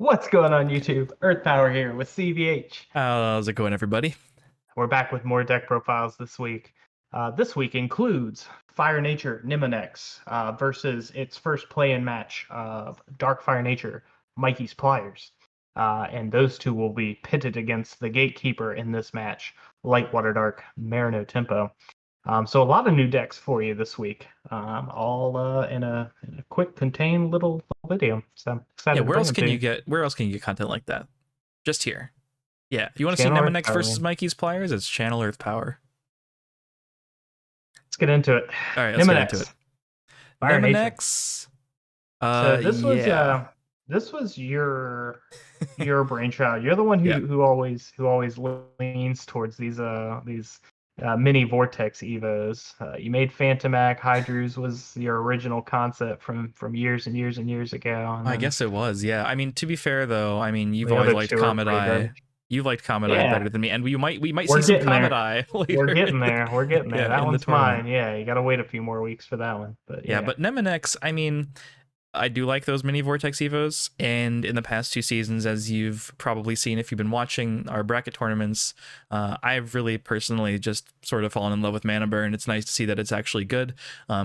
What's going on YouTube? Earth Power here with CVH. How's it going, everybody? We're back with more deck profiles this week. This week includes Fire Nature Nemonex versus its first play-in match of Dark Fire Nature Mykees Pliers. And those two will be pitted against the Gatekeeper in this match, Light Water Dark Marino Tempo. So a lot of new decks for you this week, all in a quick, contained little video. So I'm Yeah, excited to where bring else them can to you you. get content like that? Just here. Yeah, if you want to see Channel Earth Nemonex Power, versus man. Mykees Pliers, it's Channel Earth Power. Let's get into it. All right, let's get into it. Nemonex, Fire Nature. Nemonex. So Yeah, this was your brainchild. You're the one yeah. who always leans towards these mini vortex evos. You made Phantomac. Hydrus was your original concept from years and years and years ago, and I then guess it was. Yeah, I mean, to be fair though, I mean, you've the always other liked two are Comet pretty Eye. garbage. You've liked Comet Eye Yeah, better than me, and we might see we're some getting Comet there. Eye We're later getting there. We're getting there. yeah, That in the one's tournament. mine. Yeah, you gotta wait a few more weeks for that one. But Yeah, yeah. but Nemonex, I mean, I do like those mini Vortex Evos, and in the past 2 seasons, as you've probably seen if you've been watching our bracket tournaments, I've really personally just sort of fallen in love with Mana Burn. It's nice to see that it's actually good.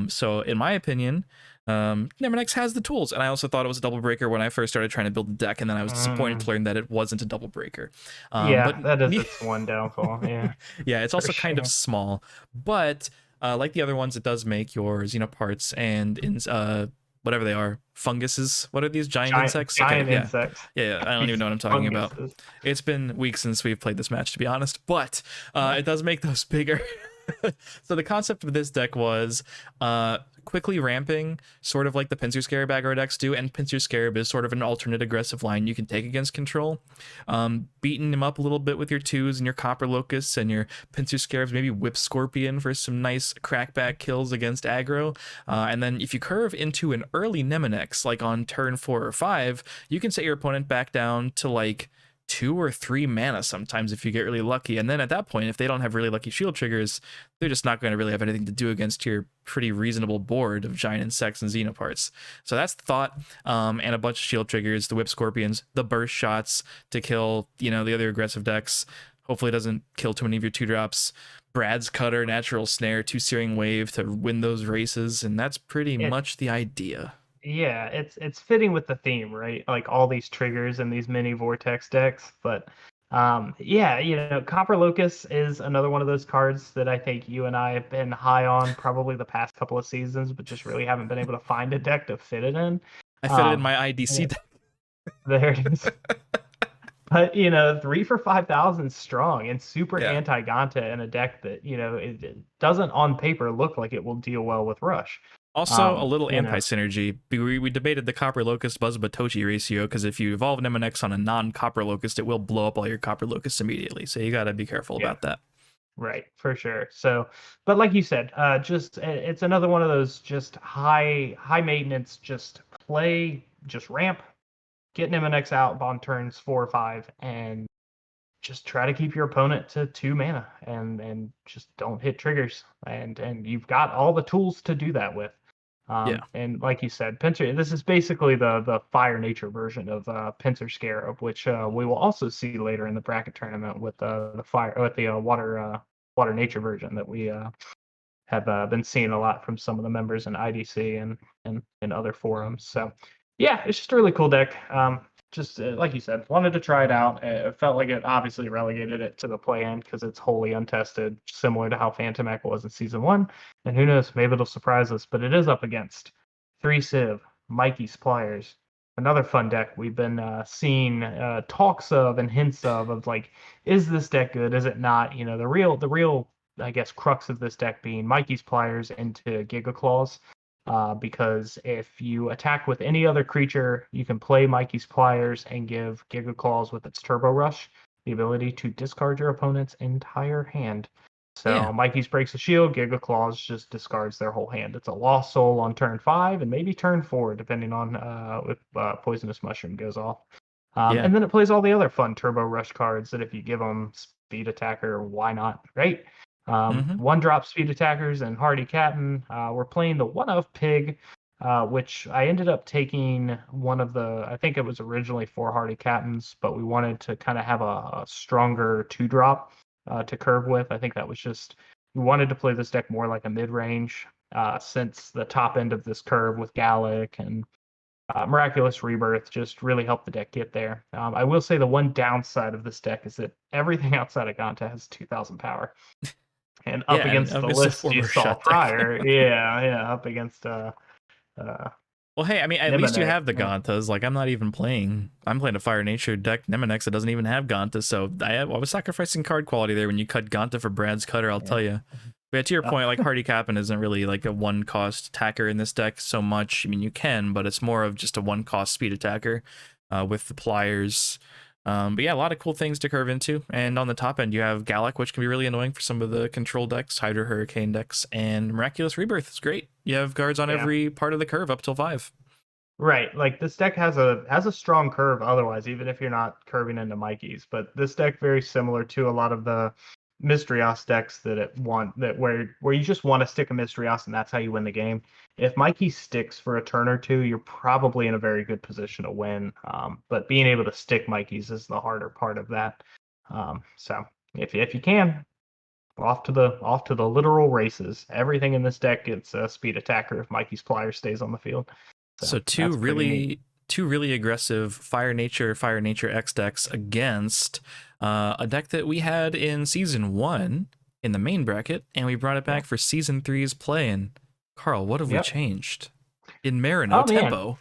So, in my opinion, Nemonex has the tools, and I also thought it was a double breaker when I first started trying to build the deck, and then I was disappointed to Mm, learn that it wasn't a double breaker. But yeah, that is its one downfall. Yeah, yeah, it's for also kind of sure. small, but like the other ones, it does make your Xenoparts and in whatever they are, funguses. What are these giant Giant insects? Okay, giant yeah, insects. yeah. I don't even These know what I'm talking about. funguses. It's been weeks since we've played this match, to be honest, but it does make those bigger. So the concept of this deck was quickly ramping, sort of like the Pinsir Scarab aggro decks do, and Pinsir Scarab is sort of an alternate aggressive line you can take against control. Beating him up a little bit with your twos and your Copper Locusts and your Pinsir Scarabs, maybe Whip Scorpion for some nice crackback kills against aggro. And then if you curve into an early Nemonex, like on turn 4 or 5, you can set your opponent back down to like 2 or 3 mana sometimes if you get really lucky. And then at that point, if they don't have really lucky shield triggers, they're just not going to really have anything to do against your pretty reasonable board of giant insects and xenoparts. So that's the thought. And a bunch of shield triggers, the whip scorpions, the burst shots to kill, the other aggressive decks. Hopefully it doesn't kill too many of your 2 drops. Brad's Cutter, Natural Snare, 2 Searing Wave to win those races. And that's pretty It much the idea. yeah, it's fitting with the theme, right? Like all these triggers and these mini vortex decks. But yeah, Copper Locust is another one of those cards that I think you and I have been high on probably the past couple of seasons, but just really haven't been able to find a deck to fit it in. I fit it in Um, my IDC yeah, deck. there it is. But 3 for 5,000 strong and super Yeah. anti-Ganta in a deck that it doesn't on paper look like it will deal well with Rush. Also, a Um, little you know, anti-synergy. We debated the Copper Locust Buzzbatochi ratio, because if you evolve Nemonex on a non-Copper Locust, it will blow up all your Copper Locusts immediately. So you gotta be careful yeah, about that. right, for sure. So, but like you said, just it's another one of those just high maintenance, just ramp, get Nemonex out on turns 4 or 5, and just try to keep your opponent to 2 mana and just don't hit triggers. And you've got all the tools to do that with. Yeah, And like you said, Pinsir, this is basically the Fire Nature version of Pinsir Scarab, which we will also see later in the bracket tournament with the fire with the Water Nature version that we have been seeing a lot from some of the members in IDC and other forums. So yeah, it's just a really cool deck. Just like you said, wanted to try it out. It felt like it obviously relegated it to the play-in because it's wholly untested, similar to how Phantomac was in season one. And who knows, maybe it'll surprise us. But it is up against 3 Civ, Mykees Pliers, another fun deck we've been seeing talks of and hints of like, is this deck good? Is it not? The real I guess crux of this deck being Mykees Pliers into Giga Claws. Because if you attack with any other creature, you can play Mykees Pliers and give Giga Claws with its Turbo Rush the ability to discard your opponent's entire hand. So yeah, Mykees breaks a shield, Giga Claws just discards their whole hand. It's a Lost Soul on turn 5 and maybe turn 4, depending on if Poisonous Mushroom goes off. yeah, And then it plays all the other fun Turbo Rush cards that if you give them Speed Attacker, why not, right? mm-hmm. 1 drop speed attackers and Hardy Captain. We're playing the 1 of Pig. which I ended up taking one of the, I think it was originally 4 Hardy Captains, but we wanted to kind of have a stronger 2-drop to curve with. I think that was just, we wanted to play this deck more like a mid-range, since the top end of this curve with Gallic and Miraculous Rebirth just really helped the deck get there. I will say the one downside of this deck is that everything outside of Ganta has 2,000 power. And Yeah, up and against the it's a list you forward saw shot deck. prior, yeah, up against Well, hey, I mean, at least you Nemonex. have the Gantas. Like, I'm not even playing. I'm playing a Fire Nature deck, Nemonex, that doesn't even have Ganta. So I was sacrificing card quality there when you cut Ganta for Brad's Cutter, I'll tell you. But yeah, to your point, like, Hardy Captain isn't really like a one-cost attacker in this deck so much. I mean, you can, but it's more of just a one-cost speed attacker with the Pliers. But yeah, a lot of cool things to curve into. And on the top end, you have Gallic, which can be really annoying for some of the control decks, Hydra Hurricane decks, and Miraculous Rebirth is great. You have guards on every part of the curve up till 5. Right, like this deck has a strong curve otherwise, even if you're not curving into Mykees. But this deck very similar to a lot of the Mystrios decks that it want that where you just want to stick a Mystrios and that's how you win the game. If Mykees sticks for a turn or two, you're probably in a very good position to win. But being able to stick Mykees is the harder part of that. So if you can, off to the literal races. Everything in this deck gets a speed attacker if Mykees Pliers stays on the field. So two really aggressive Fire Nature X decks against a deck that we had in season 1 in the main bracket, and we brought it back for season 3's Playin. Carl, what have we changed in Marino tempo?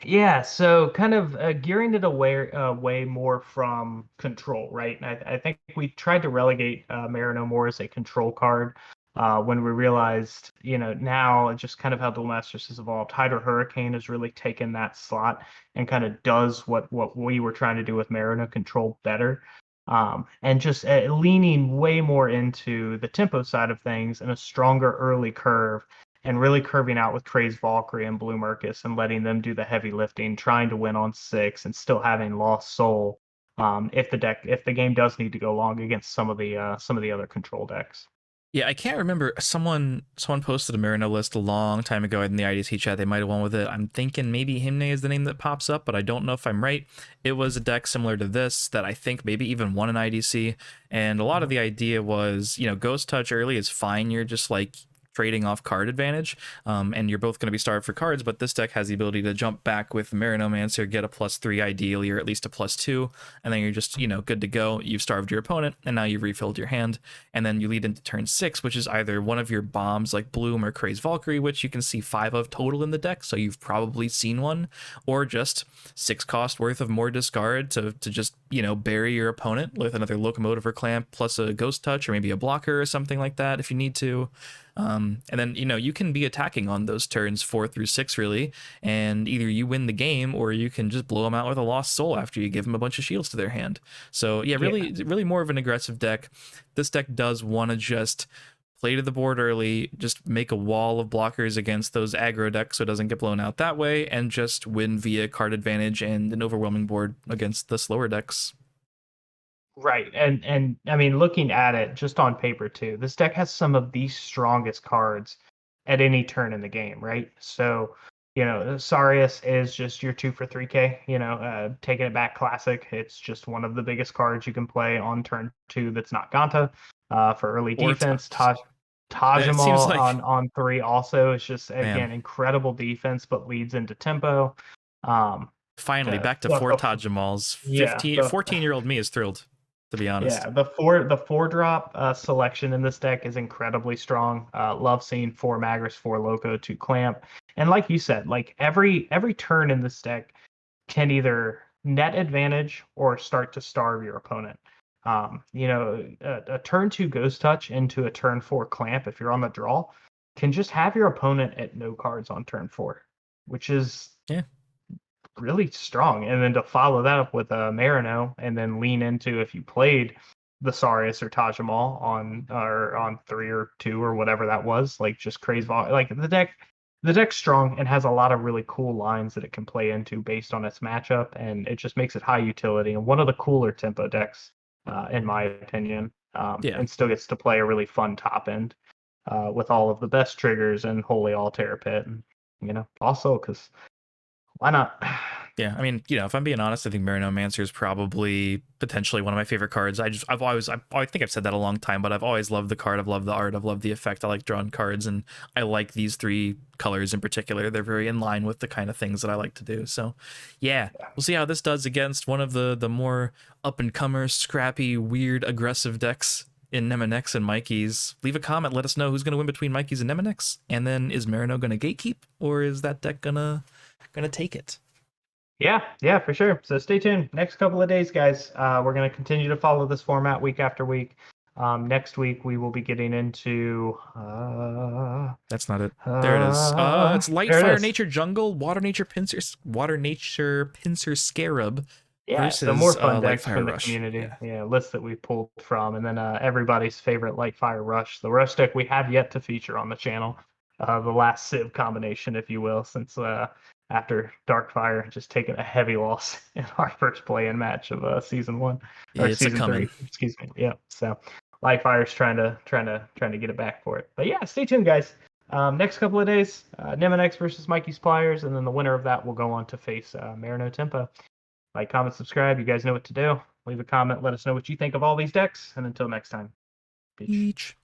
Yeah, so kind of gearing it away more from control, right? And I think we tried to relegate Marino more as a control card when we realized, now just kind of how Duel Masters has evolved. Hydra Hurricane has really taken that slot and kind of does what we were trying to do with Marino, control better. And just leaning way more into the tempo side of things and a stronger early curve and really curving out with Crazed Valkyrie and Blue Mercus and letting them do the heavy lifting, trying to win on 6 and still having Lost Soul if the game does need to go long against some of the other control decks. Yeah, I can't remember. Someone posted a Marino list a long time ago in the IDC chat. They might have won with it. I'm thinking maybe Himne is the name that pops up, but I don't know if I'm right. It was a deck similar to this that I think maybe even won an IDC. And a lot of the idea was, Ghost Touch early is fine. You're just like trading off card advantage, and you're both going to be starved for cards, but this deck has the ability to jump back with Marinomancer, get a +3 ideally, or at least a +2, and then you're just, good to go. You've starved your opponent, and now you've refilled your hand, and then you lead into turn 6, which is either one of your bombs like Bloom or Crazed Valkyrie, which you can see 5 of total in the deck, so you've probably seen one, or just 6 cost worth of more discard to just, bury your opponent with another Locomotive or Clamp, plus a Ghost Touch, or maybe a blocker or something like that if you need to. And then, you can be attacking on those turns 4 through 6, really, and either you win the game or you can just blow them out with a Lost Soul after you give them a bunch of shields to their hand. So, really more of an aggressive deck. This deck does want to just play to the board early, just make a wall of blockers against those aggro decks so it doesn't get blown out that way, and just win via card advantage and an overwhelming board against the slower decks. Right, and I mean, looking at it just on paper too, this deck has some of the strongest cards at any turn in the game, right? So, Sarius is just your 2 for 3K. Taking it back classic. It's just one of the biggest cards you can play on turn 2 that's not Ganta for early defense. Tajamal like... on 3 also is just again incredible defense, but leads into tempo. Finally, back to 4 Tajamals. 14-year-old me is thrilled, to be honest. Yeah, the 4-drop selection in this deck is incredibly strong. Love seeing 4 Magris, 4 Loco, 2 Clamp. And like you said, like every turn in this deck can either net advantage or start to starve your opponent. A turn 2 Ghost Touch into a turn 4 Clamp, if you're on the draw, can just have your opponent at no cards on turn 4, which is really strong. And then to follow that up with a Marino and then lean into, if you played the Sarius or Tajamal on 3 or 2 or whatever that was, like just crazy like the deck's strong and has a lot of really cool lines that it can play into based on its matchup, and it just makes it high utility and one of the cooler tempo decks in my opinion. And still gets to play a really fun top end with all of the best triggers and Holy Altar Pit and Also, because why not? Yeah, I mean, if I'm being honest, I think Marino Mancer is probably potentially one of my favorite cards. I think I've said that a long time, but I've always loved the card. I've loved the art. I've loved the effect. I like drawing cards, and I like these 3 colors in particular. They're very in line with the kind of things that I like to do. So, yeah, we'll see how this does against one of the more up and comers, scrappy, weird, aggressive decks in Nemonex and Mykees. Leave a comment. Let us know who's going to win between Mykees and Nemonex. And then is Marino going to gatekeep, or is that deck gonna take it? Yeah, for sure. So stay tuned. Next couple of days, guys. We're going to continue to follow this format week after week. Next week we will be getting into. That's not it. There it is. It's Light, Fire, Nature, Jungle, Water Nature, Pincer, Scarab. Yeah, versus, so more fun Light, decks Fire, from the Rush. community. Yeah, lists that we pulled from, and then everybody's favorite Light, Fire, Rush. The Rush deck we have yet to feature on the channel. The last Civ combination, if you will, since after Darkfire just taking a heavy loss in our first play-in match of season 1 or It's season 3. Excuse me. Yeah. So Lightfire's trying to get it back for it. But yeah, stay tuned, guys. Next couple of days, Nemonex versus Mykees Pliers, and then the winner of that will go on to face Marino Tempo. Like, comment, subscribe. You guys know what to do. Leave a comment. Let us know what you think of all these decks. And until next time, peace.